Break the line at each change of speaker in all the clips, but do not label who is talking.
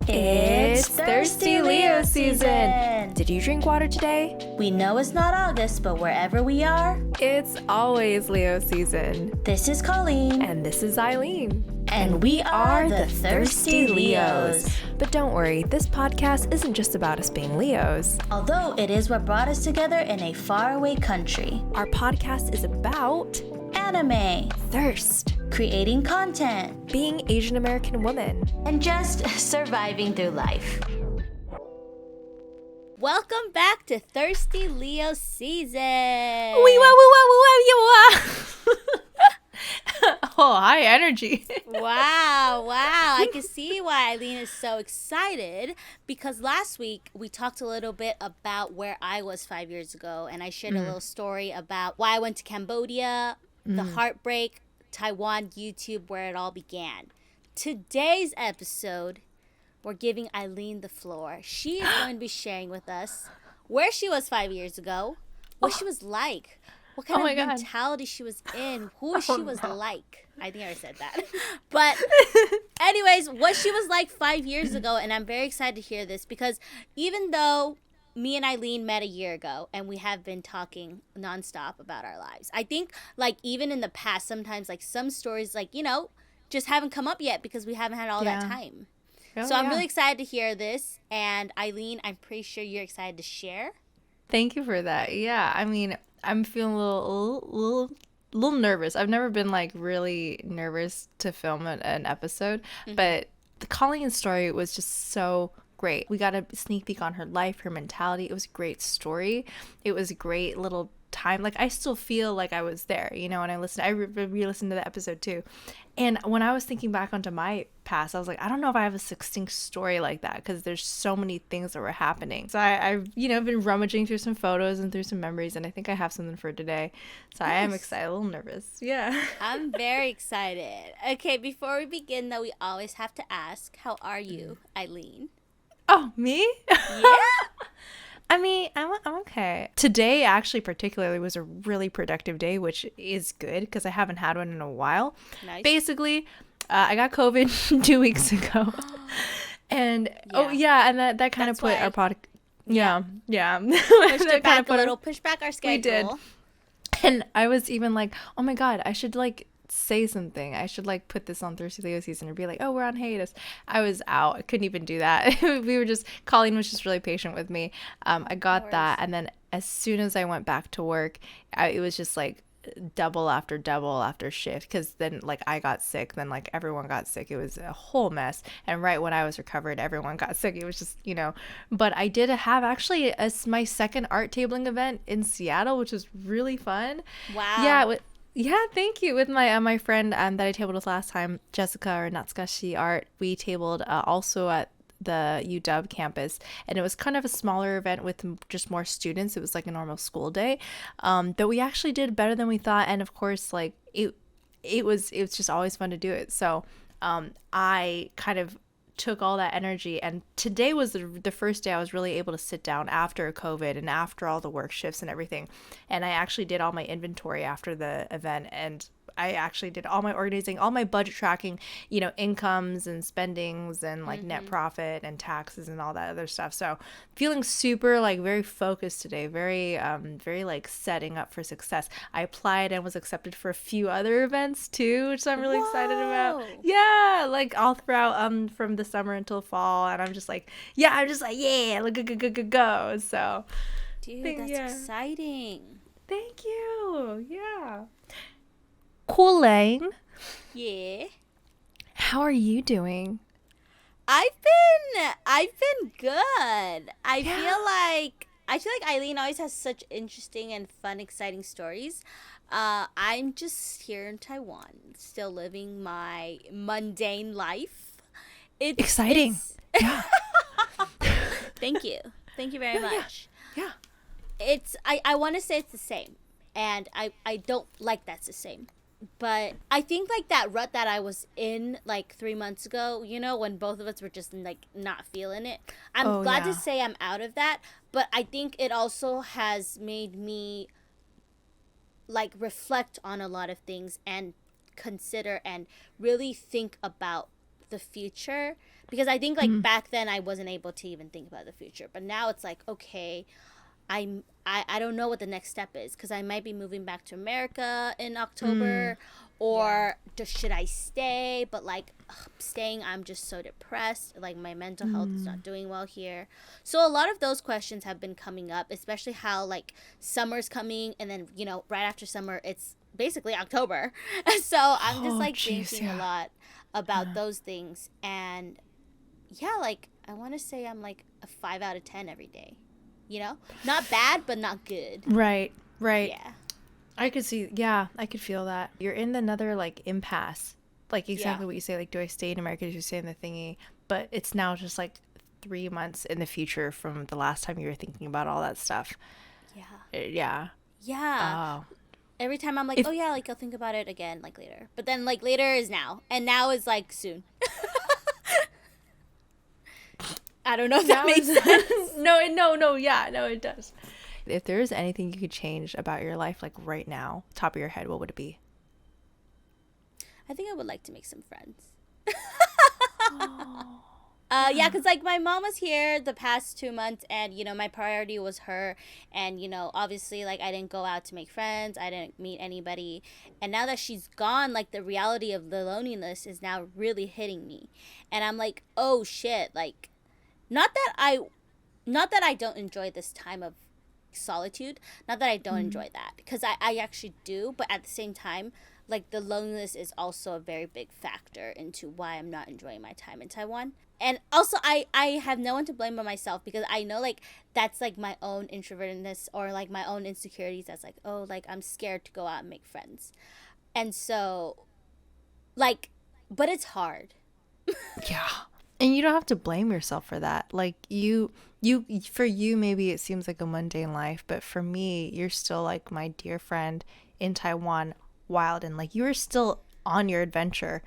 It's Thirsty Leo season! Did you drink water today?
We know it's not August, but wherever we are,
it's always Leo season.
This is Colleen.
And this is Eileen.
And we are the Thirsty Leos.
But don't worry, this podcast isn't just about us being Leos.
Although it is what brought us together in a faraway country.
Our podcast is about
anime,
thirst,
creating content,
being Asian American women,
and just surviving through life. Welcome back to Thirsty Leo season.
Oh, high energy.
Wow. I can see why Eileen is so excited, because last week we talked a little bit about where I was 5 years ago, and I shared a little story about why I went to Cambodia, the heartbreak, Taiwan, YouTube, where it all began. Today's episode, we're giving Eileen the floor. She is going to be sharing with us where she was 5 years ago, what she was like, what kind of mentality she was in, who she was like. I think I already said that. But anyways, what she was like 5 years ago, and I'm very excited to hear this, because even though me and Eileen met a year ago, and we have been talking nonstop about our lives, I think, like, even in the past, sometimes, like, some stories, like, you know, just haven't come up yet because we haven't had all that time. So I'm really excited to hear this. And Eileen, I'm pretty sure you're excited to share.
Thank you for that. Yeah, I mean, I'm feeling a little nervous. I've never been like really nervous to film an episode, but the Colleen story was just so great. We got a sneak peek on her life, her mentality. It was a great story. It was a great little time. Like, I still feel like I was there, you know, when I listened. I re-listened to the episode too. And when I was thinking back onto my past, I was like, I don't know if I have a succinct story like that, because there's so many things that were happening. So I've, you know, been rummaging through some photos and through some memories, and I think I have something for today. So I am excited, a little nervous. Yeah.
I'm very excited. Okay, before we begin, though, we always have to ask, how are you, Eileen?
Oh, me?
Yeah.
I mean, I'm okay. Today, actually, particularly, was a really productive day, which is good because I haven't had one in a while.
Nice.
Basically, I got COVID 2 weeks ago. And, and that kind of put our podcast... Yeah.
Pushed it back a little, pushed back our schedule.
We did. And I was even like, oh my God, I should, like, say something. I should, like, put this on Thirsty Leo season or be like, oh, we're on hiatus. I was out. I couldn't even do that. Colleen was just really patient with me. I got that, and then as soon as I went back to work, it was just like double after shift, because then, like, I got sick, then, like, everyone got sick. It was a whole mess, and right when I was recovered, everyone got sick. It was just, you know, but I did have actually my second art tabling event in Seattle, which was really fun.
Wow.
Yeah, thank you. With my friend that I tabled with last time, Jessica, or Natsukashi Art, we tabled also at the UW campus, and it was kind of a smaller event with just more students. It was like a normal school day, but we actually did better than we thought, and of course, like, it was just always fun to do it. So I kind of took all that energy, and today was the first day I was really able to sit down after COVID and after all the work shifts and everything, and I actually did all my inventory after the event, and I actually did all my organizing, all my budget tracking, you know, incomes and spendings and like net profit and taxes and all that other stuff. So feeling super, like, very focused today, very like setting up for success. I applied and was accepted for a few other events too, which I'm really excited about. Yeah, like all throughout from the summer until fall, and I'm just like, yeah, look, go. So
dude, that's exciting.
Thank you. Yeah. Colleen.
Yeah.
How are you doing?
I've been good. I feel like Eileen always has such interesting and fun, exciting stories. I'm just here in Taiwan, still living my mundane life. It's exciting.
Yeah.
Thank you very much.
Yeah.
I want to say it's the same, and I don't like that's the same. But I think, like, that rut that I was in, like, 3 months ago, you know, when both of us were just, like, not feeling it. I'm glad to say I'm out of that. But I think it also has made me, like, reflect on a lot of things and consider and really think about the future, because I think like back then I wasn't able to even think about the future, but now it's like, okay, I don't know what the next step is, because I might be moving back to America in October, or should I stay? But like staying, I'm just so depressed. Like my mental health is not doing well here. So a lot of those questions have been coming up, especially how like summer's coming, and then right after summer it's basically October. So I'm just like thinking a lot about those things, and yeah, like I want to say I'm like a 5 out of 10 every day. Not bad, but not good.
Right.
Yeah.
I could see, I could feel that. You're in another, like, impasse. Like, exactly what you say, like, do I stay in America? Do you stay in the thingy? But it's now just, like, 3 months in the future from the last time you were thinking about all that stuff.
Yeah.
Oh.
Every time I'm like, like, I'll think about it again, like, later. But then, like, later is now. And now is, like, soon. I don't know if that makes sense.
No, it does. If there is anything you could change about your life, like right now, top of your head, what would it be?
I think I would like to make some friends. Yeah, because like my mom was here the past 2 months, and my priority was her, and obviously like I didn't go out to make friends, I didn't meet anybody, and now that she's gone, like the reality of the loneliness is now really hitting me, and I'm like, oh shit, like not that I don't enjoy this time of solitude, not that I don't enjoy that, because I actually do, but at the same time, like the loneliness is also a very big factor into why I'm not enjoying my time in Taiwan. And also I have no one to blame but myself, because I know like that's like my own introvertedness or like my own insecurities, that's like, oh, like I'm scared to go out and make friends. And so like, but it's hard.
Yeah. And you don't have to blame yourself for that. Like for you, maybe it seems like a mundane life, but for me, you're still like my dear friend in Taiwan, wild, and like you're still on your adventure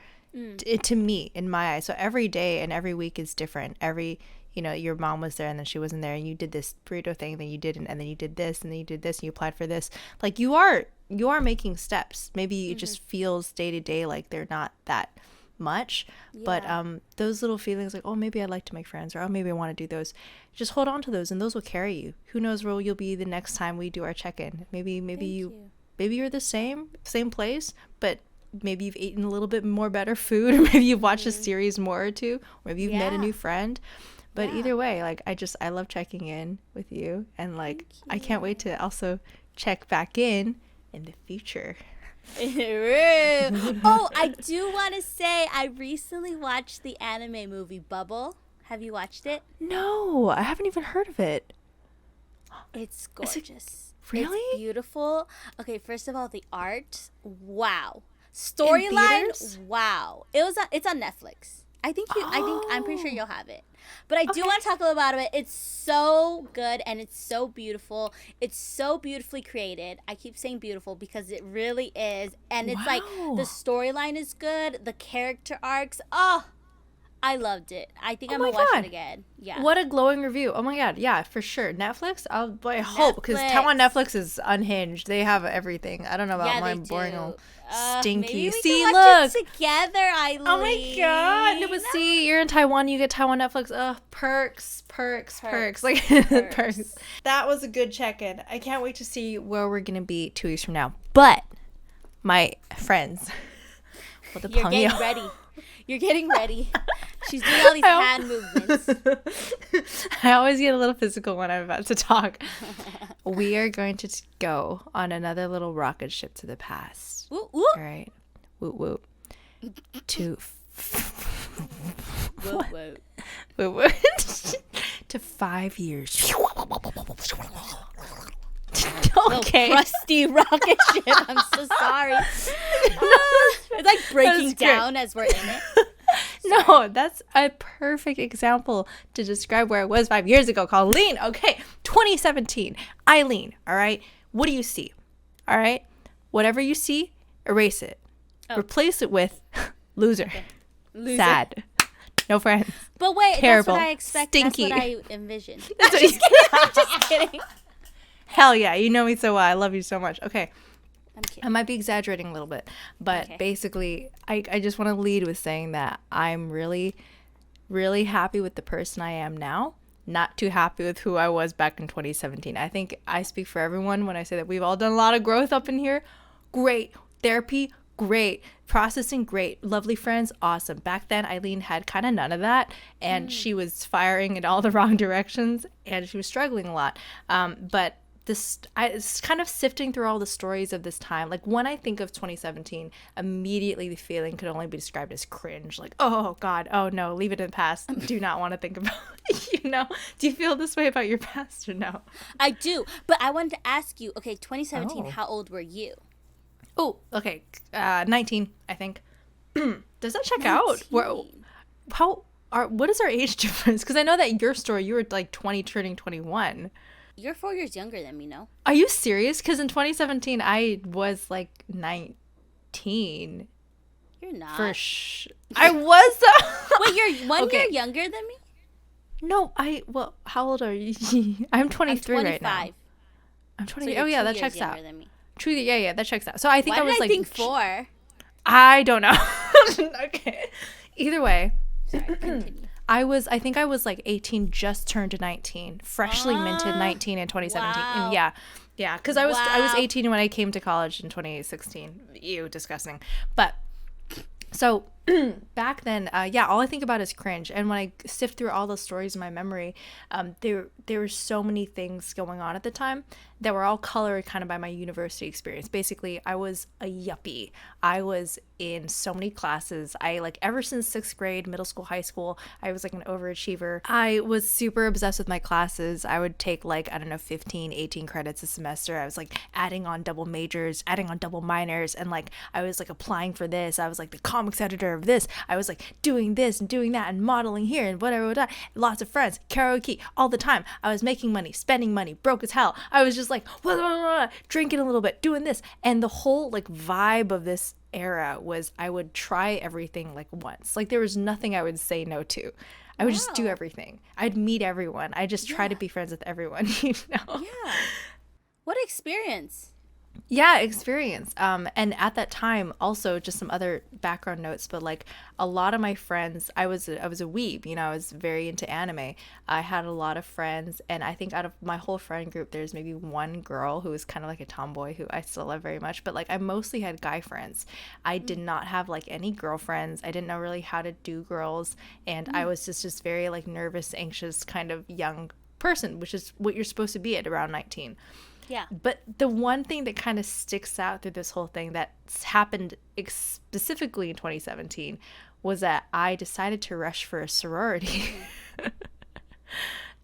to me, in my eyes. So every day and every week is different. Your mom was there and then she wasn't there, and you did this burrito thing, then you didn't, and then you did this, and then you did this, and you applied for this. Like you are making steps. Maybe it just feels day to day like they're not that much, but those little feelings like, oh, maybe I'd like to make friends, or oh, maybe I want to do those, just hold on to those, and those will carry you. Who knows where you'll be the next time we do our check-in. Maybe you're the same place, but maybe you've eaten a little bit more better food, or maybe you've watched a series more or two, or maybe you've met a new friend. But either way, like I love checking in with you, and like I can't wait to also check back in the future.
Oh, I do want to say I recently watched the anime movie Bubble. Have you watched it?
No, I haven't even heard of it.
It's gorgeous.
Really?
It's beautiful. Okay, first of all, the art. Wow. Storyline. Wow. It's on Netflix. I'm pretty sure you'll have it. But I do want to talk a little about it. It's so good and it's so beautiful. It's so beautifully created. I keep saying beautiful because it really is. And it's like the storyline is good. The character arcs. Oh, I loved it. I think I'm going to watch it again. Yeah.
What a glowing review. Oh my God. Yeah, for sure. Netflix? I hope, because Taiwan Netflix is unhinged. They have everything. I don't know about my boring old stinky.
Maybe we
see,
can watch it together, Eileen.
Oh my God. No, but see, you're in Taiwan, you get Taiwan Netflix. Perks. Like, perks. That was a good check-in. I can't wait to see where we're going to be 2 weeks from now. But, my friends.
You're getting ready. You're getting ready. She's doing all these hand movements.
I always get a little physical when I'm about to talk. We are going to go on another little rocket ship to the past.
Woo, woo.
All right. Woot woot.
Woot woot.
Woot woot. To 5 years. Okay.
Rusty rocket ship. I'm so sorry. It's like breaking down as we're in it.
No, that's a perfect example to describe where I was 5 years ago. Colleen, okay, 2017. Eileen, all right? What do you see? All right? Whatever you see, erase it. Replace it with loser.
Okay. Loser.
Sad. No friends.
But wait,
terrible.
That's what I expect.
Stinky.
That's what I envisioned. I'm just kidding.
Hell yeah, you know me so well. I love you so much. Okay.
I'm
I
kidding.
might be exaggerating a little bit, but
Okay.
basically, I just want to lead with saying that I'm really, really happy with the person I am now. Not too happy with who I was back in 2017. I think I speak for everyone when I say that we've all done a lot of growth up in here. Great. Therapy, great. Processing, great. Lovely friends, awesome. Back then, Eileen had kind of none of that, and she was firing in all the wrong directions, and she was struggling a lot. But it's kind of sifting through all the stories of this time. Like when I think of 2017, immediately the feeling could only be described as cringe. Like, oh God, oh no, leave it in the past. Do not want to think about it, you know? Do you feel this way about your past or no?
I do, but I wanted to ask you. Okay, 2017.
Oh.
How old were you?
Oh, okay. 19, I think. Does that check out?
19.
What is our age difference? Because I know that your story, you were like 20 turning 21.
You're 4 years younger than me, no?
Are you serious? Because in 2017, I was like 19.
You're not.
I was.
Wait, you're one
Okay.
year younger than me?
No, well, how old are you? I'm 23
I'm 25.
right now. I'm
So
20.
you're
Oh, yeah,
2
that
years
checks
younger
out.
than me.
True. Yeah, that checks out. So I think
Why
I was
did I
like,
think 4?
I don't know. Okay. Either way,
Sorry, continue.
I think I was like 18, just turned to 19, freshly minted 19 in 2017.
Wow.
And yeah, because I was
Wow.
18 when I came to college in 2016. Ew, disgusting. But so back then, all I think about is cringe. And when I sift through all the stories in my memory, there were so many things going on at the time that were all colored kind of by my university experience. Basically, I was a yuppie. I was in so many classes. I like ever since 6th grade, middle school, high school, I was like an overachiever. I was super obsessed with my classes. I would take like, I don't know, 15, 18 credits a semester. I was like adding on double majors, adding on double minors, and like I was like applying for this. I was like the comics editor of this. I was like doing this and doing that and modeling here and whatever. Lots of friends, karaoke all the time. I was making money, spending money, broke as hell. I was just like drinking a little bit, doing this. And the whole like vibe of this era was I would try everything like once. Like there was nothing I would say no to. I would just do
Wow.
everything. I'd meet everyone. I just try to
Yeah.
be friends with everyone, you know?
Yeah. What experience?
Yeah, experience. And at that time, also just some other background notes, but like a lot of my friends, I was a weeb, you know, I was very into anime. I had a lot of friends, and I think out of my whole friend group, there's maybe one girl who was kind of like a tomboy who I still love very much, but like I mostly had guy friends. I did not have like any girlfriends. I didn't know really how to do girls, and I was just very like nervous, anxious kind of young person, which is what you're supposed to be at around 19.
Yeah.
But the one thing that kind of sticks out through this whole thing that's happened specifically in 2017 was that I decided to rush for a sorority.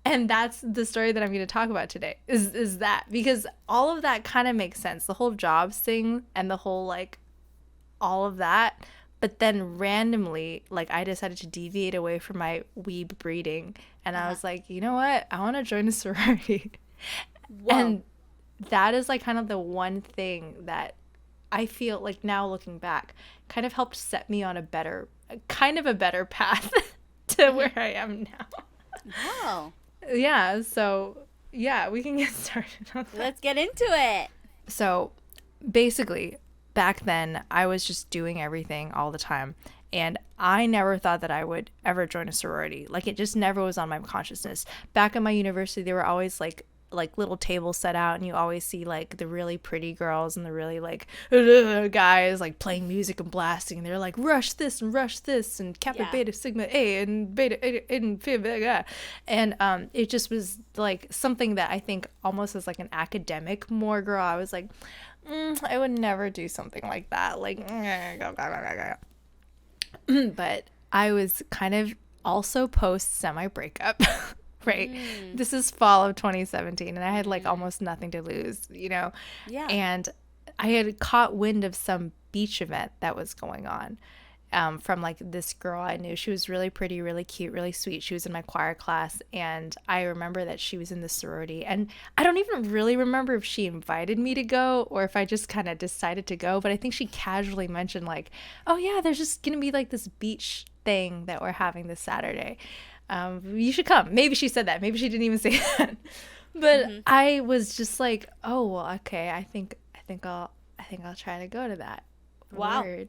And that's the story that I'm going to talk about today is that, because all of that kind of makes sense. The whole jobs thing and the whole like all of that. But then randomly, like I decided to deviate away from my weeb breeding. And I was like, you know what? I want to join a sorority.
Whoa.
And that is like kind of the one thing that I feel like now looking back kind of helped set me on a better path to where I am now.
Wow.
Yeah, so yeah, we can get started on that.
Let's get into it.
So basically, back then I was just doing everything all the time, and I never thought that I would ever join a sorority. Like it just never was on my consciousness. Back in my university, there were always like little tables set out, and you always see like the really pretty girls and the really like guys like playing music and blasting, and they're like rush this and kappa
Yeah.
beta sigma a and beta and phi beta. And it just was like something that I think almost as like an academic more girl, I was like, I would never do something like that, like but I was kind of also post semi breakup. Right. This is fall of 2017, and I had like almost nothing to lose, you know?
Yeah.
And I had caught wind of some beach event that was going on from like this girl I knew. She was really pretty, really cute, really sweet. She was in my choir class, and I remember that she was in the sorority. And I don't even really remember if she invited me to go or if I just kind of decided to go, but I think she casually mentioned like, oh yeah, there's just going to be like this beach thing that we're having this Saturday. You should come. Maybe she said that. Maybe she didn't even say that. But I was just like, oh, well, okay. I think I think I'll try to go to that.
Wow.
Word.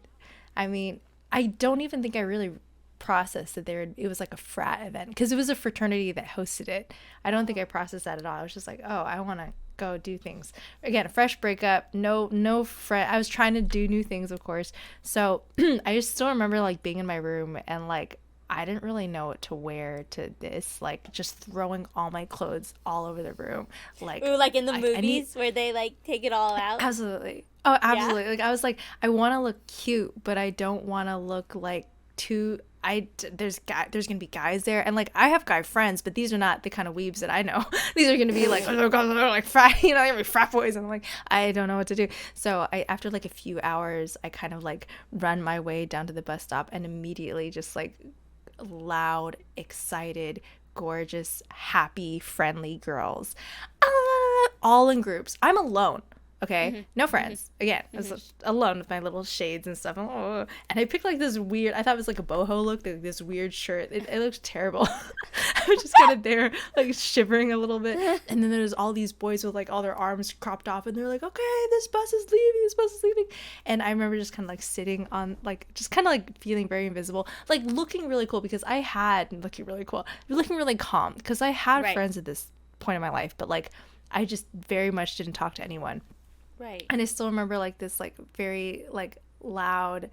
I mean, I don't even think I really processed that it was like a frat event, because it was a fraternity that hosted it. I don't think I processed that at all. I was just like, oh, I want to go do things. Again, a fresh breakup, no friend. I was trying to do new things, of course. So I just still remember like being in my room and like I didn't really know what to wear to this, like just throwing all my clothes all over the room. Like,
Ooh, like in the
I
movies where they like take it all out.
absolutely. Oh,
Yeah.
absolutely. Like I was like, I want to look cute, but I don't want to look like too. There's gonna be guys there, and like I have guy friends, but these are not the kind of weebs that I know. These are gonna be like, oh god, they're like frat, you know, they're gonna be frat boys, and I'm like, I don't know what to do. So I, after like a few hours, I kind of like run my way down to the bus stop, and immediately just like loud, excited, gorgeous, happy, friendly girls, all in groups. I'm alone. Okay, no friends. Again, I was just alone with my little shades and stuff. And I picked like this weird, I thought it was like a boho look, like this weird shirt. It looked terrible. I was just kind of there, like shivering a little bit. And then there's all these boys with like all their arms cropped off, and they're like, okay, this bus is leaving. And I remember just kind of like sitting on, like, just kind of like feeling very invisible, like looking really cool, because I had, looking really calm, because I had friends at this point in my life, but like, I just very much didn't talk to anyone.
Right.
And I still remember like this like very like loud,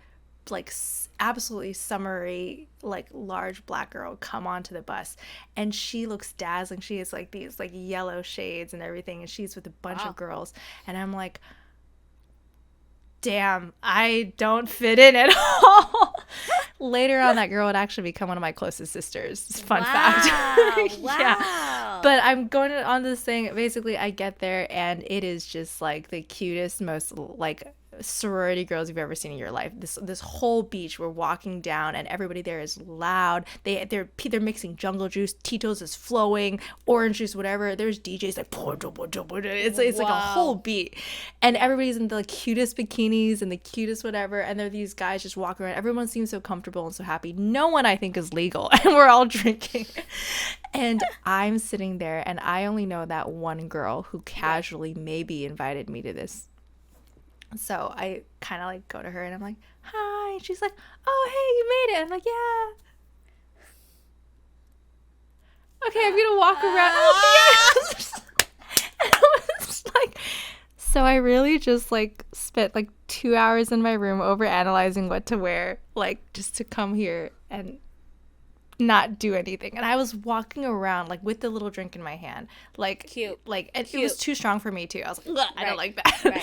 like absolutely summery, like large black girl come onto the bus, and she looks dazzling. She has like these like yellow shades and everything, and she's with a bunch of girls, and I'm like, damn, I don't fit in at all. Later on, that girl would actually become one of my closest sisters. Fun fact.
Wow.
Yeah. But I'm going on this thing. Basically, I get there, and it is just like the cutest, most like sorority girls you've ever seen in your life. This whole beach, we're walking down, and everybody there is loud. They're mixing jungle juice, Tito's is flowing, orange juice, whatever. There's DJs like it's like a whole beat, and everybody's in the cutest bikinis and the cutest whatever, and there are these guys just walking around. Everyone seems so comfortable and so happy. No one, I think, is legal, and we're all drinking. And I'm sitting there, and I only know that one girl who casually maybe invited me to this. So I kind of like go to her, and I'm like, hi. And she's like, oh, hey, you made it. I'm like, yeah. Okay, I'm going to walk around. Oh, yes. And I was like, so I really just like spent like 2 hours in my room over analyzing what to wear, like just to come here and not do anything. And I was walking around like with the little drink in my hand, like
cute,
like, and it was too strong for me too. I was like, I don't like that.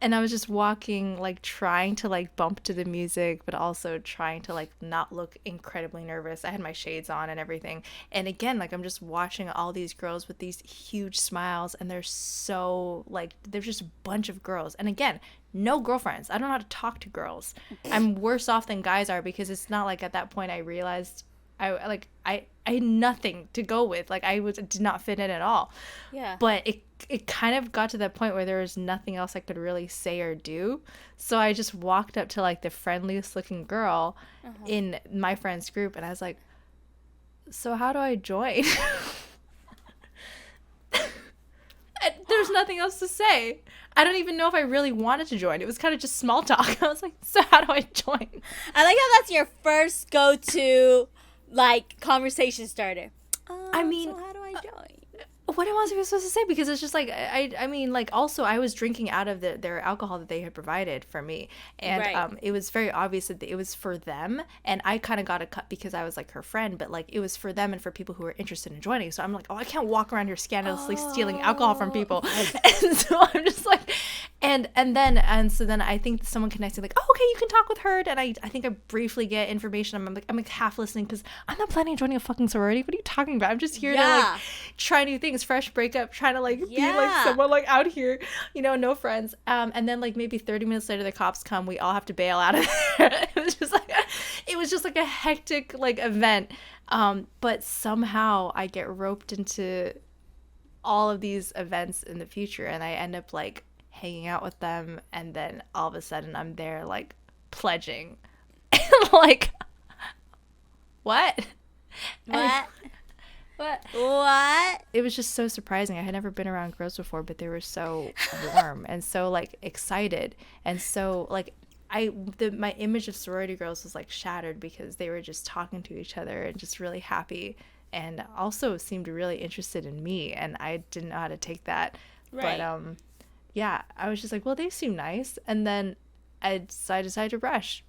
And I was just walking, like trying to like bump to the music, but also trying to like not look incredibly nervous. I had my shades on and everything, and again, like I'm just watching all these girls with these huge smiles, and they're so like, they're just a bunch of girls, and again, no girlfriends. I don't know how to talk to girls. I'm worse off than guys are, because it's not like at that point I realized I had nothing to go with. Like did not fit in at all.
Yeah.
But it kind of got to that point where there was nothing else I could really say or do. So I just walked up to like the friendliest looking girl in my friend's group, and I was like, so how do I join? And there's nothing else to say. I don't even know if I really wanted to join. It was kind of just small talk. I was like, so how do I join?
I like how that's your first go-to like conversation starter.
I mean,
so how do I join?
What am I supposed to say? Because it's just like, I mean, like, also I was drinking out of their alcohol that they had provided for me, and it was very obvious that it was for them, and I kind of got a cut because I was like her friend, but like it was for them and for people who were interested in joining. So I'm like, oh, I can't walk around here scandalously stealing alcohol from people. And so I'm just like, and so then I think someone connected, like, oh, okay, you can talk with her, and I think I briefly get information. I'm like half listening, because I'm not planning on joining a fucking sorority. What are you talking about? I'm just here to like try new things, fresh breakup, trying to like be like someone like out here, you know, no friends. And then like maybe 30 minutes later, the cops come. We all have to bail out of there. It was just like a hectic like event. But somehow I get roped into all of these events in the future, and I end up like hanging out with them, and then all of a sudden I'm there like pledging. Like, what?
What?
It was just so surprising. I had never been around girls before, but they were so warm and so like excited and so like my image of sorority girls was like shattered because they were just talking to each other and just really happy and also seemed really interested in me, and I didn't know how to take that.
Right.
But yeah, I was just like, well, they seem nice, and then I decided to rush.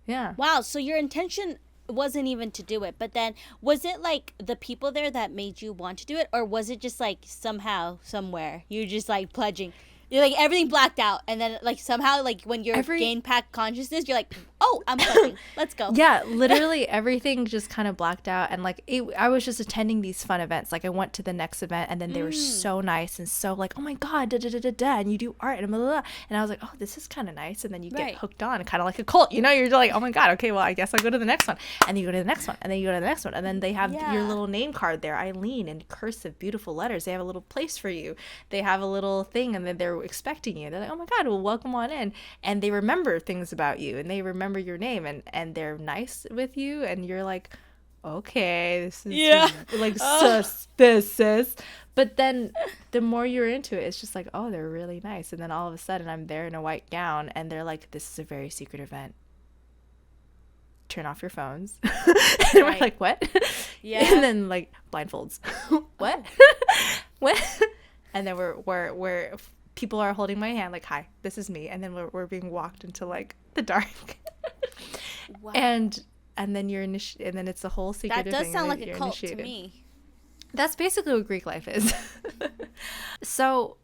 Yeah.
Wow, so your intention wasn't even to do it, but then was it like the people there that made you want to do it, or was it just like somehow, somewhere, you're just like pledging? You're like everything blacked out, and then like somehow, like when you're gain back consciousness, you're like, oh, I'm pledging. Let's go.
Yeah, literally everything just kind of blacked out, and like I was just attending these fun events. Like I went to the next event, and then they were so nice and so like, oh my god, da da da da da, and you do art and blah blah blah. And I was like, oh, this is kind of nice. And then you get hooked on, kind of like a cult, you know? You're like, oh my god, okay, well I guess I'll go to the next one, and then you go to the next one, and then you go to the next one, and then they have your little name card there, Eileen, in cursive, beautiful letters. They have a little place for you. They have a little thing, and then they're expecting you. They're like, oh my god, well welcome on in, and they remember things about you, and they remember your name, and they're nice with you, and you're like, okay, this is like suspicious. But then the more you're into it, it's just like, oh, they're really nice. And then all of a sudden I'm there in a white gown, and they're like, this is a very secret event, turn off your phones. And we're like, what? Yeah. And then like blindfolds. What? What? And then we're people are holding my hand like, hi, this is me. And then we're being walked into like the dark. Wow. And then you're and then it's a whole secret.
That does sound like a cult to me.
That's basically what Greek life is. So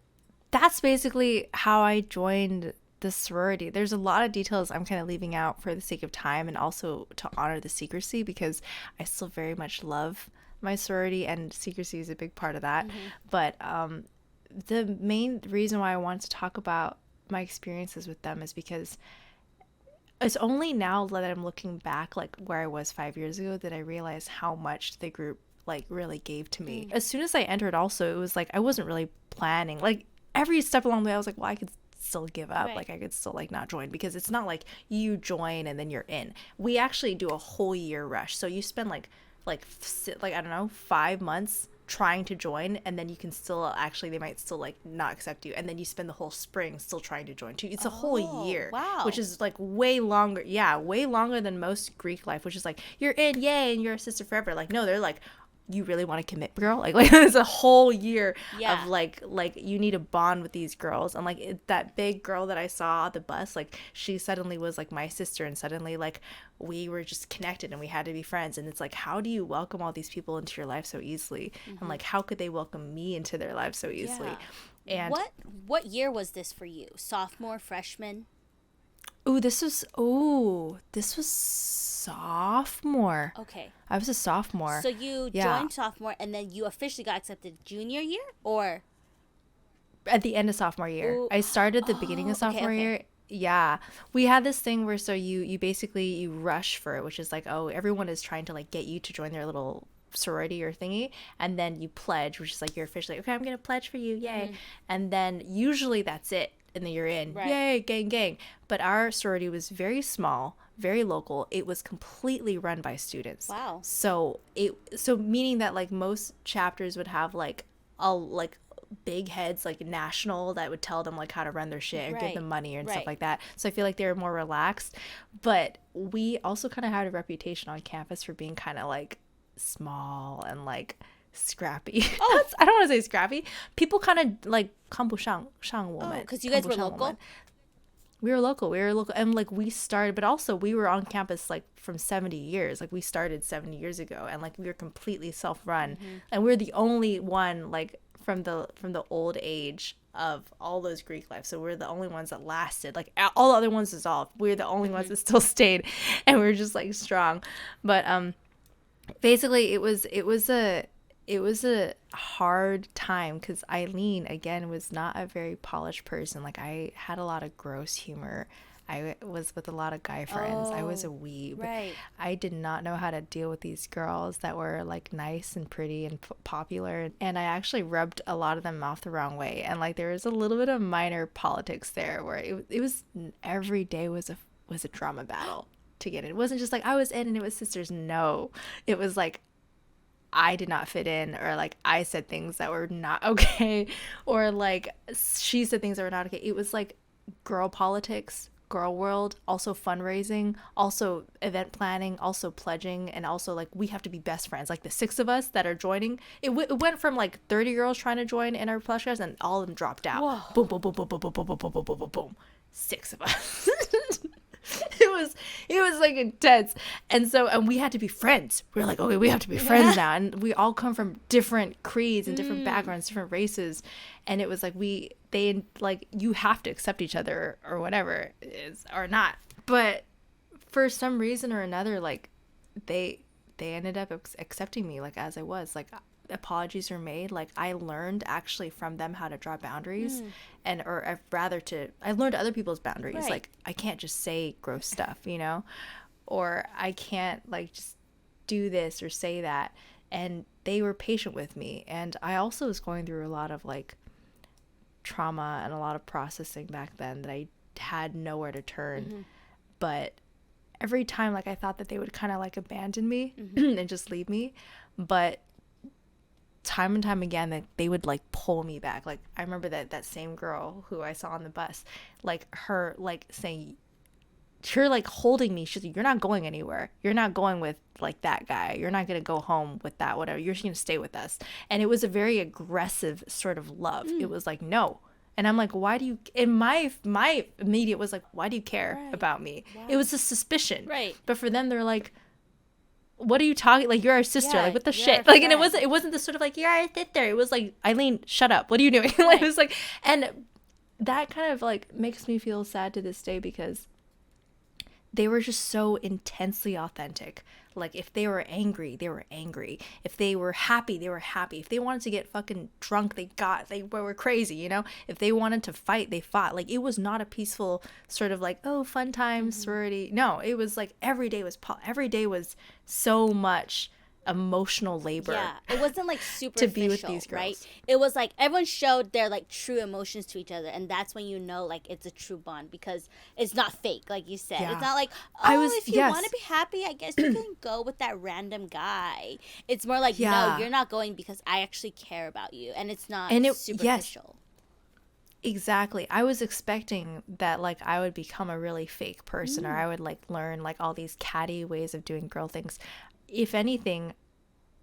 that's basically how I joined the sorority. There's a lot of details I'm kind of leaving out for the sake of time, and also to honor the secrecy, because I still very much love my sorority, and secrecy is a big part of that. But the main reason why I wanted to talk about my experiences with them is because it's only now that I'm looking back, like where I was 5 years ago, that I realized how much the group like really gave to me. As soon as I entered, also, it was like I wasn't really planning. Like every step along the way, I was like, well, I could still give up. Like I could still like not join, because it's not like you join and then you're in. We actually do a whole year rush, so you spend like I don't know, 5 months trying to join, and then you can still actually, they might still like not accept you, and then you spend the whole spring still trying to join too. It's a whole year.
Wow.
Which is like way longer than most Greek life, which is like you're in, yay, and you're a sister forever. Like no, they're like, you really want to commit, girl? Like it's a whole year of like you need to bond with these girls. And like that big girl that I saw on the bus, like she suddenly was like my sister, and suddenly like we were just connected and we had to be friends. And it's like, how do you welcome all these people into your life so easily? And like, how could they welcome me into their life so easily? And
what year was this for you? Sophomore, freshman?
This was sophomore.
Okay.
I was a sophomore.
So you joined sophomore, and then you officially got accepted junior year, or
at the end of sophomore year? Ooh. I started the beginning of sophomore year. Yeah. We had this thing where so you basically you rush for it, which is like, oh, everyone is trying to like get you to join their little sorority or thingy, and then you pledge, which is like you're officially, okay, I'm gonna pledge for you, yay. And then usually that's it, and then you're in, yay, gang. But our sorority was very small, very local. It was completely run by students.
Wow.
So meaning that like most chapters would have like big heads, like national, that would tell them like how to run their shit or give them money and stuff like that. So I feel like they were more relaxed. But we also kind of had a reputation on campus for being kind of like small and like scrappy. I don't want to say scrappy. People kind of like 看不上我们.
Because you guys were local?
We were local, and like we started, but also we were on campus like from 70 years. Like we started 70 years ago, and like we were completely self-run, and we were the only one like from the old age of all those Greek life. So we're the only ones that lasted. Like all the other ones dissolved. We're the only ones that still stayed, and we were just like strong. But basically it was a hard time, because Eileen, again, was not a very polished person. Like I had a lot of gross humor. I was with a lot of guy friends. I was a weeb.
Right.
I did not know how to deal with these girls that were like nice and pretty and popular, and I actually rubbed a lot of them off the wrong way. And like there was a little bit of minor politics there, where it was every day was a drama battle to get in. It wasn't just like I was in and it was sisters. No, it was like I did not fit in, or like I said things that were not okay, or like she said things that were not okay. It was like girl politics, girl world, also fundraising, also event planning, also pledging, and also like we have to be best friends. Like the 6 of us that are joining, it went from like 30 girls trying to join in our pledge class, and all of them dropped out.
Whoa.
Boom, boom, boom, boom, boom, boom, boom, boom, boom, boom, boom, boom, boom. 6 of us. It was like intense. And we had to be friends. We were like, okay, we have to be friends now. And we all come from different creeds and different backgrounds, different races. And it was like they like, you have to accept each other or whatever it is, or not. But for some reason or another, like they ended up accepting me like as I was. Like apologies were made. Like I learned actually from them how to draw boundaries, I learned other people's boundaries.
Right.
Like I can't just say gross stuff, you know, or I can't like just do this or say that. And they were patient with me. And I also was going through a lot of like trauma and a lot of processing back then that I had nowhere to turn. But every time, like I thought that they would kind of like abandon me and just leave me, but time and time again that they would like pull me back. Like I remember that same girl who I saw on the bus, like her like saying, her like holding me, she's like, you're not going anywhere, you're not going with like that guy, you're not gonna go home with that whatever, you're just gonna stay with us. And it was a very aggressive sort of love. It was like, no. And I'm like, why do you, and my immediate was like, why do you care about me? It was a suspicion,
Right.
but for them they're like, what are you talking, like you're our sister, like what the
you're
shit,
our
like, and
friend.
it wasn't this sort of like you're our sister. It was like, Eileen, shut up, what are you doing? Like it was like, and that kind of like makes me feel sad to this day because they were just so intensely authentic. Like if they were angry, they were angry. If they were happy, they were happy. If they wanted to get fucking drunk, they were crazy, you know? If they wanted to fight, they fought. Like it was not a peaceful sort of like, oh, fun times, sorority. No, it was like every day was so much emotional labor.
Yeah, it wasn't like superficial,
to be with these girls.
right? It was like everyone showed their like true emotions to each other, and that's when you know like it's a true bond because it's not fake, like you said.
Yeah.
It's not like, if you want to be happy, I guess you can go with that random guy. It's more like, no, you're not going because I actually care about you, and it's not superficial.
Exactly. I was expecting that like I would become a really fake person, or I would like learn like all these catty ways of doing girl things. If anything,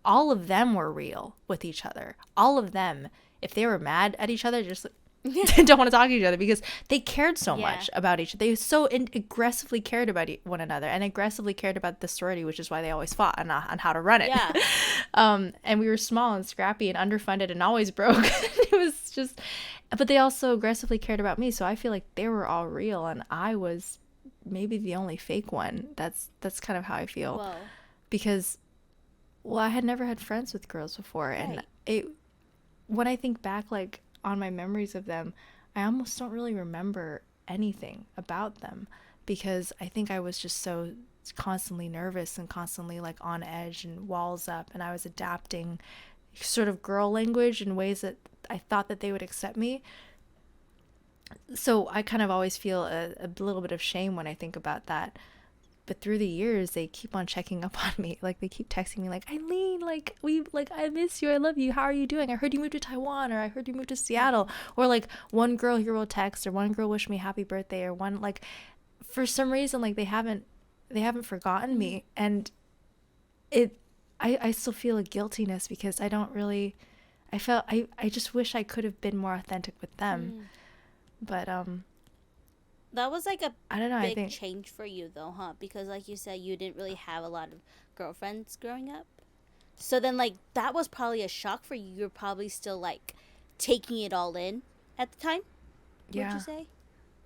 all of them were real with each other. All of them, if they were mad at each other, just don't want to talk to each other because they cared so much about each other. They so aggressively cared about one another and aggressively cared about the sorority, which is why they always fought on how to run it.
Yeah.
And we were small and scrappy and underfunded and always broke. It was just, but they also aggressively cared about me. So I feel like they were all real and I was maybe the only fake one. That's kind of how I feel.
Whoa.
Because, well, I had never had friends with girls before. And when I think back, like, on my memories of them, I almost don't really remember anything about them because I think I was just so constantly nervous and constantly, like, on edge and walls up. And I was adapting sort of girl language in ways that I thought that they would accept me. So I kind of always feel a little bit of shame when I think about that. But through the years, they keep on checking up on me. Like, they keep texting me, like, Eileen, like, I miss you. I love you. How are you doing? I heard you moved to Taiwan, or I heard you moved to Seattle. Or, like, one girl here will text, or one girl wish me happy birthday, or one, like, for some reason, like, they haven't forgotten me. And I still feel a guiltiness because I don't really, I just wish I could have been more authentic with them. But,
that was like a
I don't know,
big change for you though, huh? Because like you said, you didn't really have a lot of girlfriends growing up. So then like that was probably a shock for you. You're probably still like taking it all in at the time.
Yeah.
Would you say?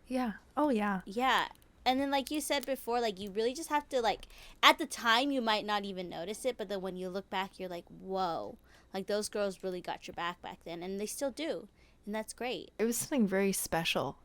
Yeah. Oh yeah.
Yeah. And then like you said before, like you really just have to like, at the time you might not even notice it, but then when you look back, you're like, whoa, like those girls really got your back then, and they still do. And that's great.
It was something very special.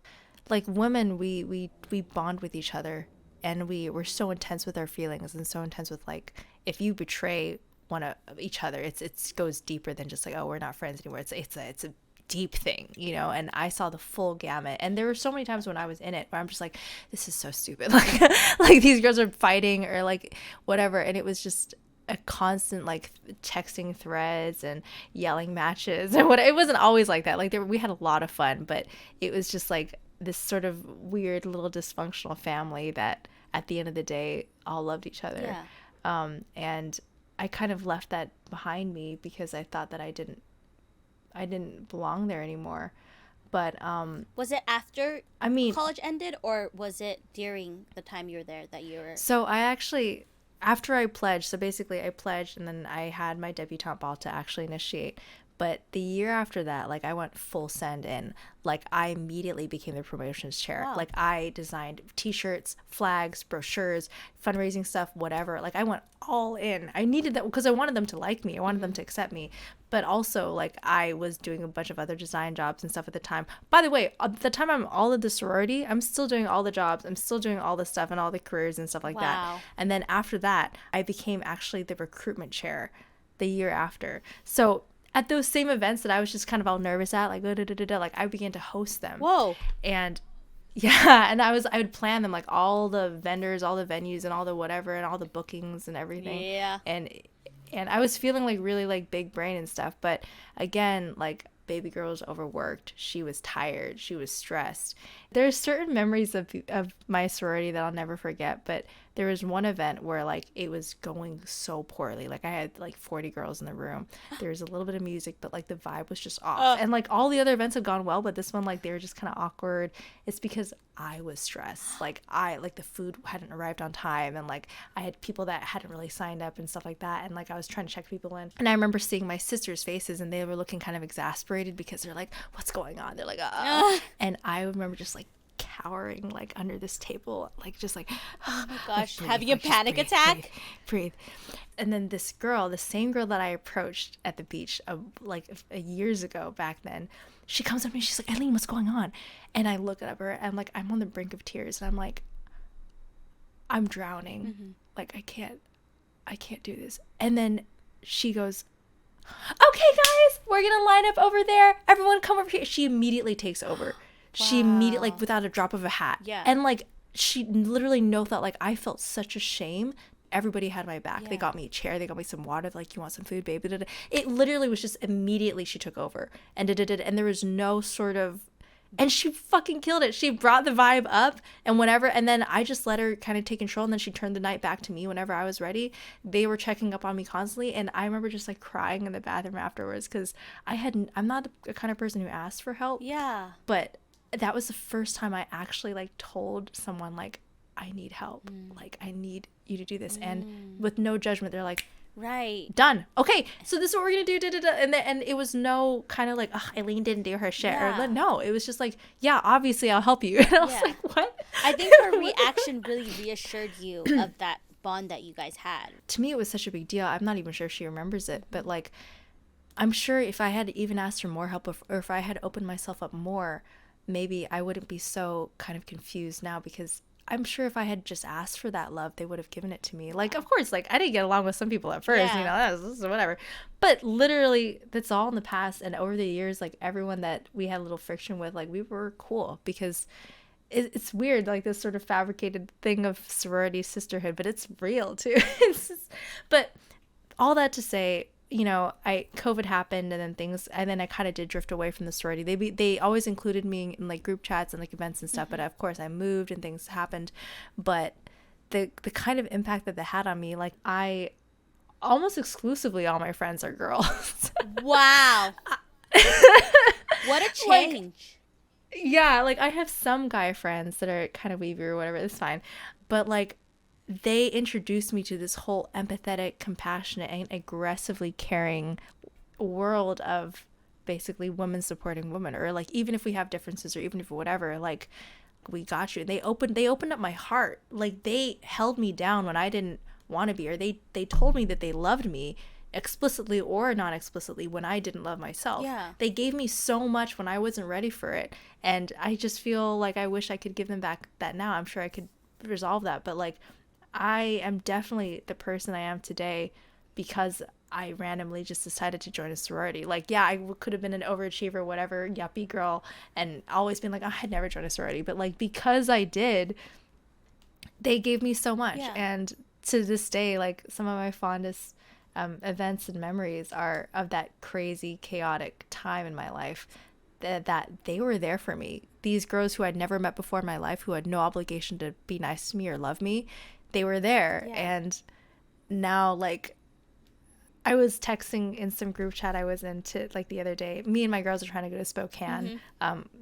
Like women, we bond with each other, and we're so intense with our feelings and so intense with like, if you betray one of each other, it goes deeper than just like, oh, we're not friends anymore. It's a deep thing, you know. And I saw the full gamut, and there were so many times when I was in it where I'm just like, this is so stupid. Like these girls are fighting or like whatever, and it was just, a constant like texting threads and yelling matches and what. It wasn't always like that. Like we had a lot of fun, but it was just like this sort of weird little dysfunctional family that at the end of the day all loved each other.
Yeah.
And I kind of left that behind me because I thought that I didn't belong there anymore. But
was it after
I mean,
college ended, or was it during the time you were there that you were?
So I actually, after I pledged, so basically I pledged and then I had my debutante ball to actually initiate. But the year after that, like I went full send in. Like I immediately became the promotions chair.
Wow.
Like I designed t-shirts, flags, brochures, fundraising stuff, whatever. Like I went all in. I needed that because I wanted them to like me. I wanted them to accept me. But also like I was doing a bunch of other design jobs and stuff at the time. By the way, at the time I'm all of the sorority, I'm still doing all the jobs. I'm still doing all the stuff and all the careers and stuff like that. And then after that, I became actually the recruitment chair the year after. So at those same events that I was just kind of all nervous at, like, like I began to host them.
Whoa.
And yeah, and I would plan them, like all the vendors, all the venues and all the whatever and all the bookings and everything.
Yeah.
And I was feeling like really like big brain and stuff. But again, like baby girl was overworked. She was tired. She was stressed. There's certain memories of my sorority that I'll never forget. But there was one event where like it was going so poorly. Like I had like 40 girls in the room. There was a little bit of music, but like the vibe was just off. And like all the other events have gone well, but this one like they were just kind of awkward. It's because I was stressed. Like the food hadn't arrived on time, and like I had people that hadn't really signed up and stuff like that, and like I was trying to check people in. And I remember seeing my sisters' faces, and they were looking kind of exasperated because they're like, "What's going on?" They're like, and I remember just like cowering like under this table, like just like,
oh my gosh,
breathe,
having a panic attack.
Breathe. And then this girl, the same girl that I approached at the beach years ago back then, she comes up to me, she's like, "Eileen, what's going on?" And I look at her and like I'm on the brink of tears, and I'm like, I'm drowning.
Mm-hmm.
Like I can't do this. And then she goes, "Okay guys, we're gonna line up over there, everyone come over here." She immediately takes over. She immediately, like without a drop of a hat.
Yeah.
And like she literally no thought, like I felt such a shame. Everybody had my back.
Yeah.
They got me a chair, they got me some water, like, "You want some food, baby?" It literally was just immediately she took over and and there was no sort of, and she fucking killed it. She brought the vibe up and whatever, and then I just let her kind of take control, and then she turned the night back to me whenever I was ready. They were checking up on me constantly, and I remember just like crying in the bathroom afterwards because I'm not the kind of person who asked for help.
Yeah.
But that was the first time I actually like told someone like, "I need help. Like I need you to do this." And with no judgment, they're like,
"Right,
done. Okay, so this is what we're gonna do." And it was no kind of like, "Oh, Eileen didn't do her shit."
Yeah.
Or no, it was just like, "Yeah, obviously I'll help you." And I was like, "What?"
I think her reaction really reassured you of that bond that you guys had.
To me, it was such a big deal. I'm not even sure if she remembers it, but like, I'm sure if I had even asked for more help, or if I had opened myself up more, maybe I wouldn't be so kind of confused now, because I'm sure if I had just asked for that love, they would have given it to me. Like, of course, like I didn't get along with some people at first, you know, that was whatever. But literally, that's all in the past. And over the years, like everyone that we had a little friction with, like we were cool, because it's weird, like this sort of fabricated thing of sorority sisterhood, but it's real too. But all that to say, you know, COVID happened, and then I kind of did drift away from the sorority. They always included me in like group chats and like events and stuff, but of course I moved and things happened. But the kind of impact that they had on me, like I almost exclusively, all my friends are girls.
Wow. What a change.
Like, yeah, like I have some guy friends that are kind of weavy or whatever, that's fine. But like they introduced me to this whole empathetic, compassionate, and aggressively caring world of basically women supporting women, or like even if we have differences, or even if whatever, like we got you. They opened up my heart. Like they held me down when I didn't want to be, or they told me that they loved me explicitly or not explicitly when I didn't love myself.
Yeah.
They gave me so much when I wasn't ready for it, and I just feel like I wish I could give them back that now. I'm sure I could resolve that, but like I am definitely the person I am today because I randomly just decided to join a sorority. Like, yeah, I could have been an overachiever, whatever, yuppie girl, and always been like, oh, I'd never join a sorority. But like, because I did, they gave me so much.
Yeah.
And to this day, like some of my fondest events and memories are of that crazy, chaotic time in my life, that they were there for me. These girls who I'd never met before in my life, who had no obligation to be nice to me or love me, they were there.
Yeah.
And now, like, I was texting in some group chat I was in to, like, the other day. Me and my girls are trying to go to Spokane.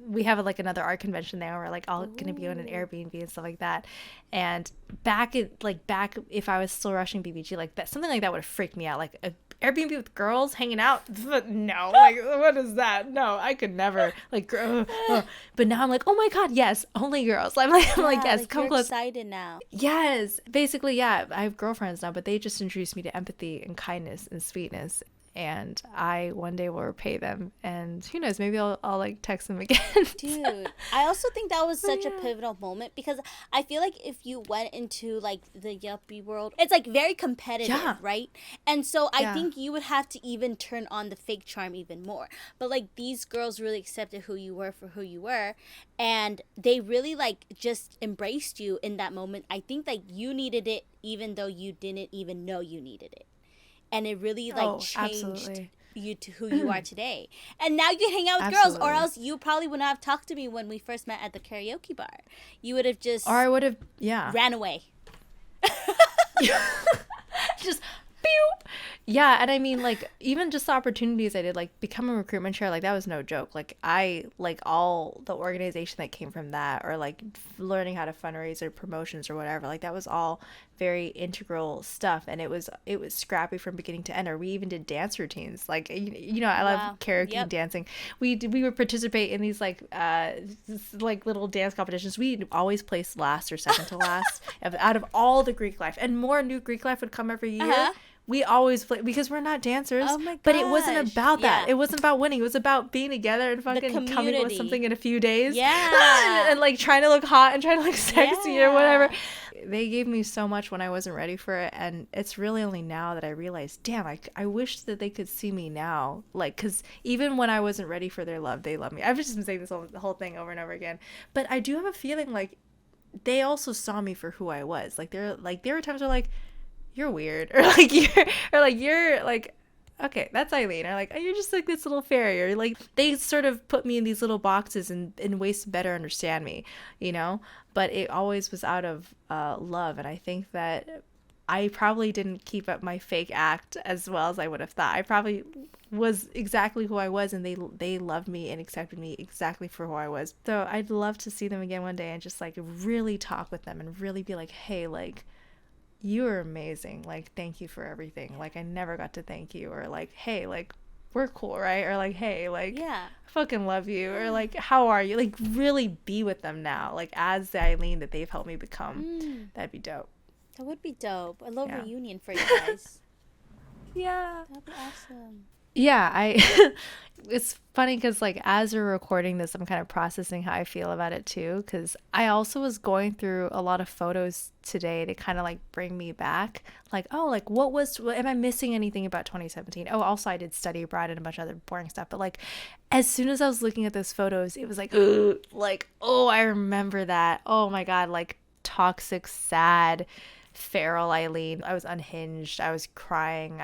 We have like another art convention there. We're like all going to be on an Airbnb and stuff like that. And back if I was still rushing BBG, like that, something like that would have freaked me out. Like a Airbnb with girls hanging out? No, like what is that? No, I could never. Like, but now I'm like, oh my god, yes, only girls. I'm like, yes,
like
come
you're
close.
excited now.
Yes, basically, yeah. I have girlfriends now, but they just introduced me to empathy and kindness and sweetness. And I one day will repay them, and who knows, maybe I'll like text them again.
Dude, I also think that was such a pivotal moment, because I feel like if you went into like the yuppie world, it's like very competitive, right? And so I think you would have to even turn on the fake charm even more. But like these girls really accepted who you were for who you were, and they really like just embraced you in that moment. I think like you needed it even though you didn't even know you needed it. And it really like changed you to who you are today. And now you can hang out with girls, or else you probably would not have talked to me when we first met at the karaoke bar. You would have just,
or I would have,
ran away.
Just pew. Yeah, and I mean, like, even just the opportunities I did, like become a recruitment chair, like that was no joke. Like I like all the organization that came from that, or like learning how to fundraise or promotions or whatever, like that was all very integral stuff. And it was scrappy from beginning to end. Or we even did dance routines, like you know, I love karaoke and dancing. We would participate in these like little dance competitions. We always placed last or second to last out of all the Greek life, and more new Greek life would come every year. We always play, because we're not dancers. Oh my gosh. But it wasn't about that. It wasn't about winning. It was about being together and fucking coming up with something in a few days. Yeah. and like trying to look hot and trying to look sexy or whatever. They gave me so much when I wasn't ready for it. And it's really only now that I realized, damn, I wish that they could see me now. Like, because even when I wasn't ready for their love, they love me. I've just been saying the whole thing over and over again. But I do have a feeling like they also saw me for who I was. Like, there were times where like, you're weird, or you're like, okay, that's Eileen, or like, oh, you're just like this little fairy, or like they sort of put me in these little boxes in ways to better understand me, you know. But it always was out of love, and I think that I probably didn't keep up my fake act as well as I would have thought. I probably was exactly who I was, and they loved me and accepted me exactly for who I was. So I'd love to see them again one day and just like really talk with them and really be like, hey, like, you are amazing, like, thank you for everything, like, I never got to thank you, or like, hey, like, we're cool, right? Or like, hey, like, I fucking love you, or like, how are you? Like, really be with them now, like, as the Eileen that they've helped me become. That'd be dope.
That would be dope. A little reunion for you guys. That'd be awesome.
It's funny because like as we're recording this, I'm kind of processing how I feel about it too, because I also was going through a lot of photos today to kind of like bring me back, like, oh, like what am I missing anything about 2017? Oh, also I did study abroad and a bunch of other boring stuff, but like as soon as I was looking at those photos, it was like, ugh, like, oh, I remember that. Oh my god, like toxic, sad, feral Eileen. I was unhinged, I was crying,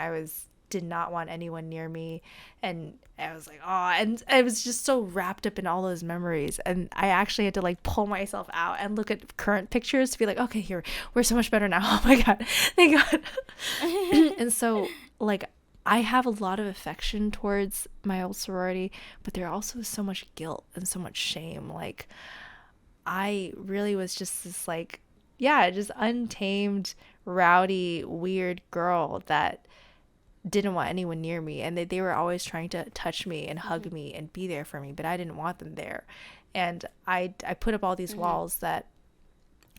did not want anyone near me, and I was like, oh, and I was just so wrapped up in all those memories, and I actually had to like pull myself out and look at current pictures to be like, okay, here, we're so much better now. Oh my god, thank god. And so like I have a lot of affection towards my old sorority, but there also is so much guilt and so much shame. Like I really was just this like, just untamed, rowdy, weird girl that didn't want anyone near me, and they were always trying to touch me and hug me and be there for me, but I didn't want them there. And I put up all these walls that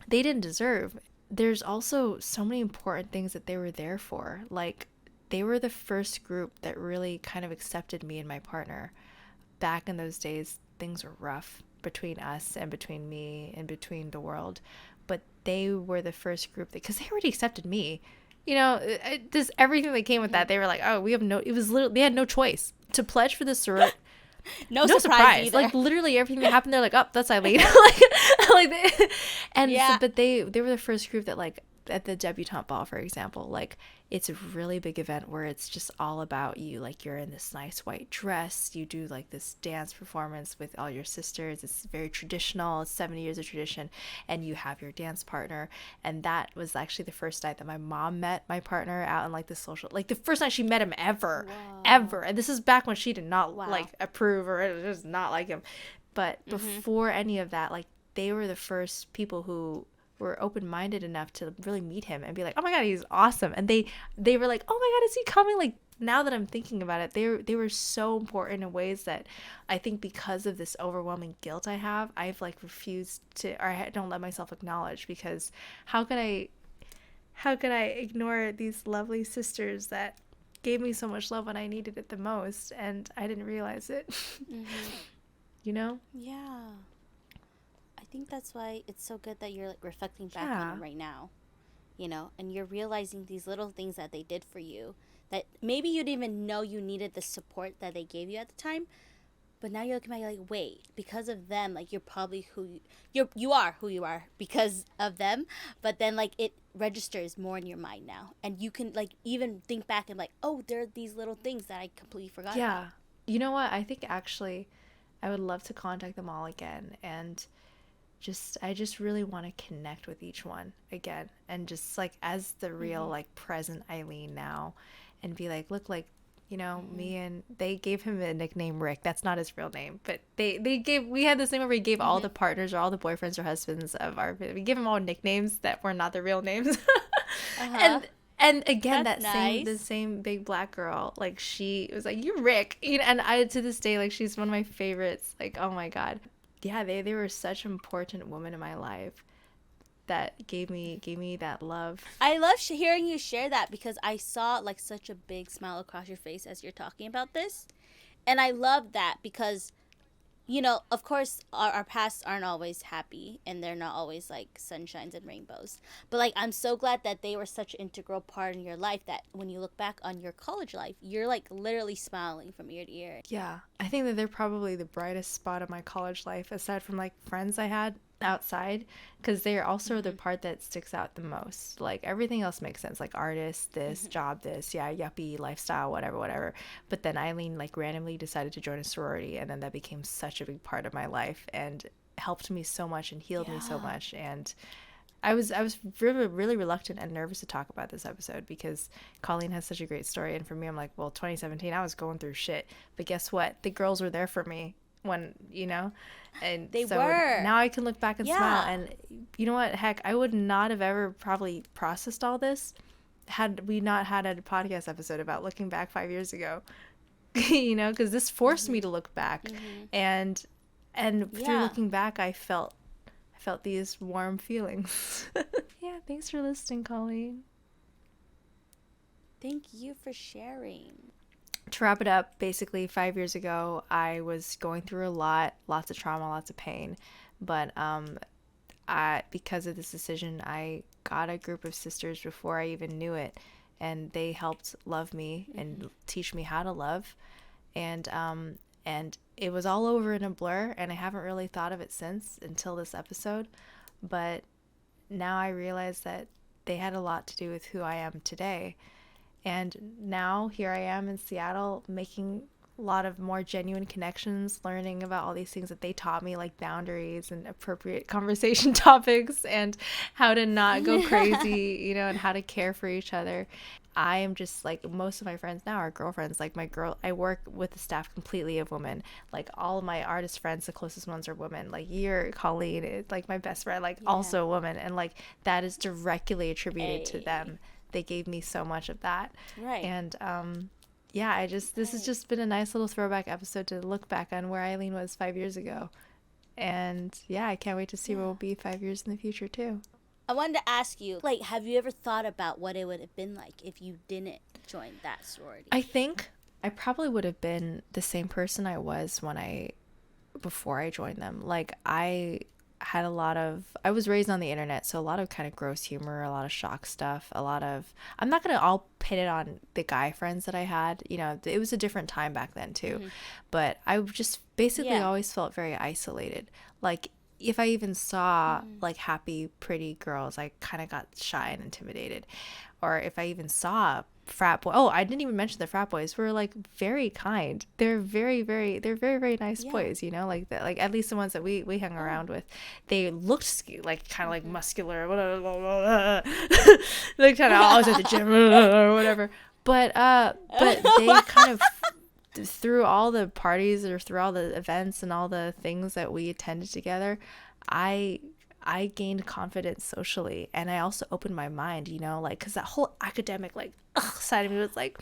they didn't deserve. There's also so many important things that they were there for. Like they were the first group that really kind of accepted me and my partner. Back in those days, things were rough between us and between me and between the world, but they were the first group because they already accepted me. You know, this everything that came with that. They were like, oh, we have no. It was literally they had no choice to pledge for this sorority.
no surprise.
Like literally everything that happened, they're like, oh, that's Eileen. But they were the first group that like at the debutante ball, for example, like it's a really big event where it's just all about you. Like you're in this nice white dress, you do like this dance performance with all your sisters. It's very traditional. It's 70 years of tradition, and you have your dance partner. And that was actually the first night that my mom met my partner out in like the social, like the first night she met him ever.
Whoa.
Ever. And this is back when she did not
Wow.
like approve or just not like him. But
Mm-hmm.
before any of that, like they were the first people who were open-minded enough to really meet him and be like, oh my god, he's awesome. And they were like, oh my god, is he coming? Like now that I'm thinking about it, they were so important in ways that I think because of this overwhelming guilt I have, I've like refused to, or I don't let myself acknowledge, because how could I ignore these lovely sisters that gave me so much love when I needed it the most, and I didn't realize it.
Mm-hmm.
You know?
Yeah. I think that's why it's so good that you're like reflecting back
Yeah.
on it right now, you know, and you're realizing these little things that they did for you that maybe you didn't even know you needed the support that they gave you at the time, but now you're looking back, you're like, wait, because of them, like you're probably you are who you are because of them. But then like it registers more in your mind now, and you can like even think back and like, oh, there are these little things that I completely forgot
Yeah.
about.
You know what? I think actually I would love to contact them all again, and I just really want to connect with each one again, and just like as the real like present Eileen now, and be like, look, like, you know, me, and they gave him a nickname Rick. That's not his real name, but we had this thing where we gave all the partners or all the boyfriends or husbands of we give them all nicknames that were not their real names. And again,
That's
the
nice.
same big black girl, like she was like, you're Rick, you know, and I to this day, like she's one of my favorites. Like, oh my god, yeah, they were such important women in my life that gave me that love.
I love hearing you share that, because I saw like such a big smile across your face as you're talking about this. And I love that because, you know, of course, our pasts aren't always happy and they're not always like sunshines and rainbows. But like, I'm so glad that they were such an integral part in your life that when you look back on your college life, you're like literally smiling from ear to ear.
Yeah, I think that they're probably the brightest spot of my college life, aside from like friends I had outside, because they're also the part that sticks out the most. Like everything else makes sense, like artists, this job, this, yeah, yuppie lifestyle, whatever. But then Eileen like randomly decided to join a sorority, and then that became such a big part of my life and helped me so much and healed me so much. And I was really, really reluctant and nervous to talk about this episode because Colleen has such a great story, and for me, I'm like, well, 2017, I was going through shit, but guess what? The girls were there for me when, you know, and
They
so
were.
now I can look back and
Yeah.
smile. And you know what? Heck, I would not have ever probably processed all this had we not had a podcast episode about looking back 5 years ago. You know, because this forced me to look back, and through
Yeah.
looking back, I felt these warm feelings. Yeah, thanks for listening, Colleen.
Thank you for sharing.
To wrap it up, basically 5 years ago, I was going through lots of trauma, lots of pain, but because of this decision, I got a group of sisters before I even knew it, and they helped love me and teach me how to love, and it was all over in a blur, and I haven't really thought of it since until this episode, but now I realize that they had a lot to do with who I am today. And now here I am in Seattle making a lot of more genuine connections, learning about all these things that they taught me, like boundaries and appropriate conversation topics and how to not go crazy, you know, and how to care for each other. I am just like, most of my friends now are girlfriends. Like I work with the staff completely of women. Like all of my artist friends, the closest ones are women. Like you're Colleen, is like my best friend, like also a woman. And like that is directly attributed to them. They gave me so much of that.
Right.
And yeah, this has just been a nice little throwback episode to look back on where Eileen was 5 years ago. And yeah, I can't wait to see where we'll be 5 years in the future too.
I wanted to ask you, like, have you ever thought about what it would have been like if you didn't join that sorority?
I think I probably would have been the same person I was before I joined them. Like I was raised on the internet, so a lot of kind of gross humor, a lot of shock stuff, I'm not going to all pin it on the guy friends that I had, you know, it was a different time back then too, but I just basically always felt very isolated. Like if I even saw like happy, pretty girls, I kind of got shy and intimidated. Or if I even saw frat boy, oh, I didn't even mention the frat boys were like very kind. They're very, very nice boys, you know, like that, like at least the ones that we hung around with. They looked like kind of like muscular, whatever, like kind of always at the gym or whatever. But they kind of through all the parties or through all the events and all the things that we attended together, I gained confidence socially, and I also opened my mind, you know, like, because that whole academic like side of me was like,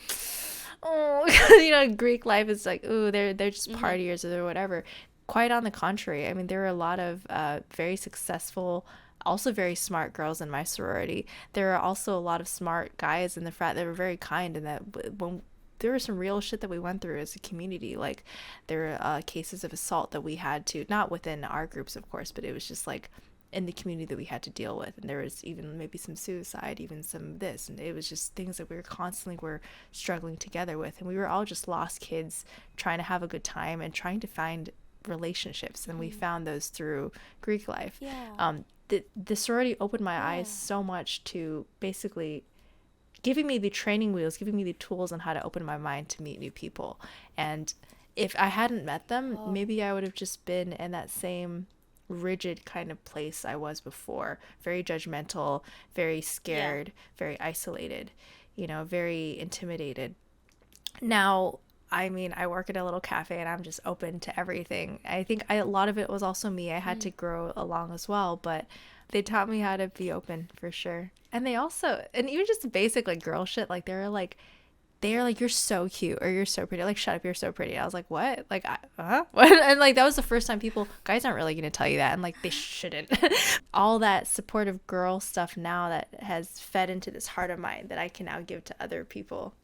oh, you know, Greek life is like, ooh, they're just partiers or whatever. Quite on the contrary, I mean, there were a lot of very successful, also very smart girls in my sorority. There are also a lot of smart guys in the frat that were very kind, and that when there was some real shit that we went through as a community, like there were cases of assault that we had to, not within our groups of course, but it was just like in the community that we had to deal with, and there was even maybe some suicide, even some this, and it was just things that we were struggling together with, and we were all just lost kids trying to have a good time and trying to find relationships, and we found those through Greek life. The sorority opened my eyes so much to basically giving me the training wheels, giving me the tools on how to open my mind to meet new people. And if I hadn't met them, maybe I would have just been in that same rigid kind of place I was before, very judgmental, very scared, very isolated, you know, very intimidated. Now, I mean, I work at a little cafe and I'm just open to everything. I think a lot of it was also me. I had to grow along as well, but they taught me how to be open for sure. And they also, and even just basic like girl shit, like they're like, you're so cute or you're so pretty, like shut up, you're so pretty. I was like, what? Like what? And like that was the first time guys aren't really gonna tell you that, and like they shouldn't. All that supportive girl stuff now that has fed into this heart of mine that I can now give to other people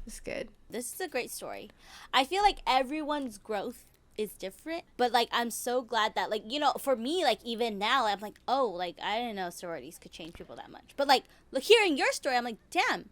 is good.
This is a great story. I feel like everyone's growth is different, but like I'm so glad that, like, you know, for me, like even now I'm like, oh, like I didn't know sororities could change people that much, but like hearing your story, I'm like, damn,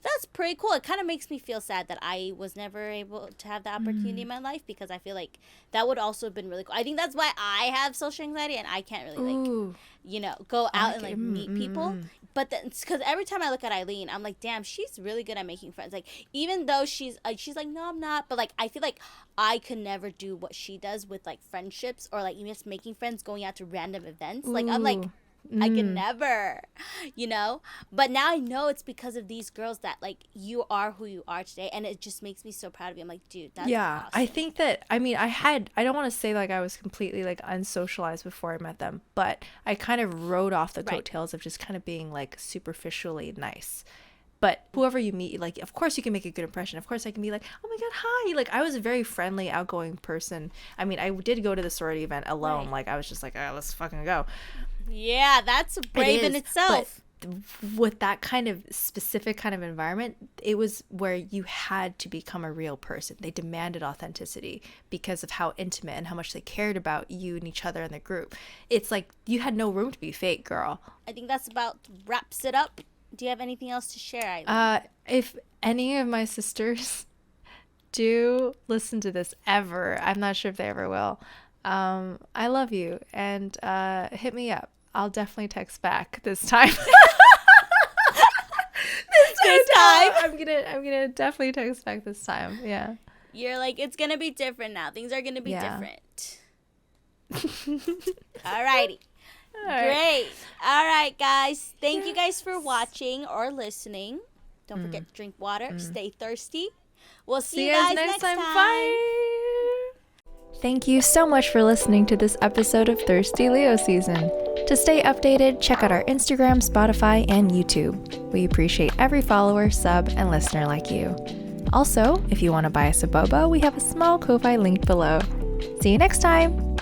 that's pretty cool. It kind of makes me feel sad that I was never able to have the opportunity in my life, because I feel like that would also have been really cool. I think that's why I have social anxiety and I can't really like, you know, go out and like meet people. But because every time I look at Eileen, I'm like, damn, she's really good at making friends. Like, even though she's like, no, I'm not. But like, I feel like I could never do what she does with like friendships, or like even just making friends, going out to random events. Like, I'm like, I can never, you know. But now I know it's because of these girls that like you are who you are today, and it just makes me so proud of you. I'm like, dude, that's awesome.
I think that, I mean, I don't want to say like I was completely like unsocialized before I met them, but I kind of rode off the coattails of just kind of being like superficially nice. But whoever you meet, like, of course you can make a good impression. Of course I can be like, oh my God, hi. Like, I was a very friendly, outgoing person. I mean, I did go to the sorority event alone. Like, I was just like, oh, let's fucking go.
Yeah, that's brave in itself.
But with that kind of specific kind of environment, it was where you had to become a real person. They demanded authenticity because of how intimate and how much they cared about you and each other in the group. It's like you had no room to be fake, girl.
I think that's about wraps it up. Do you have anything else to share, Eileen?
If any of my sisters do listen to this ever, I'm not sure if they ever will, I love you, and hit me up. I'll definitely text back this time. this time I'm gonna definitely text back this time. Yeah,
you're like, it's gonna be different now. Things are gonna be different. Alrighty. Great. All right, guys. Thank you guys for watching or listening. Don't forget to drink water. Stay thirsty. We'll see you guys next time.
Bye. Thank you so much for listening to this episode of Thirsty Leo Season. To stay updated, check out our Instagram, Spotify, and YouTube. We appreciate every follower, sub, and listener like you. Also, if you want to buy us a boba, we have a small Ko-Fi link below. See you next time!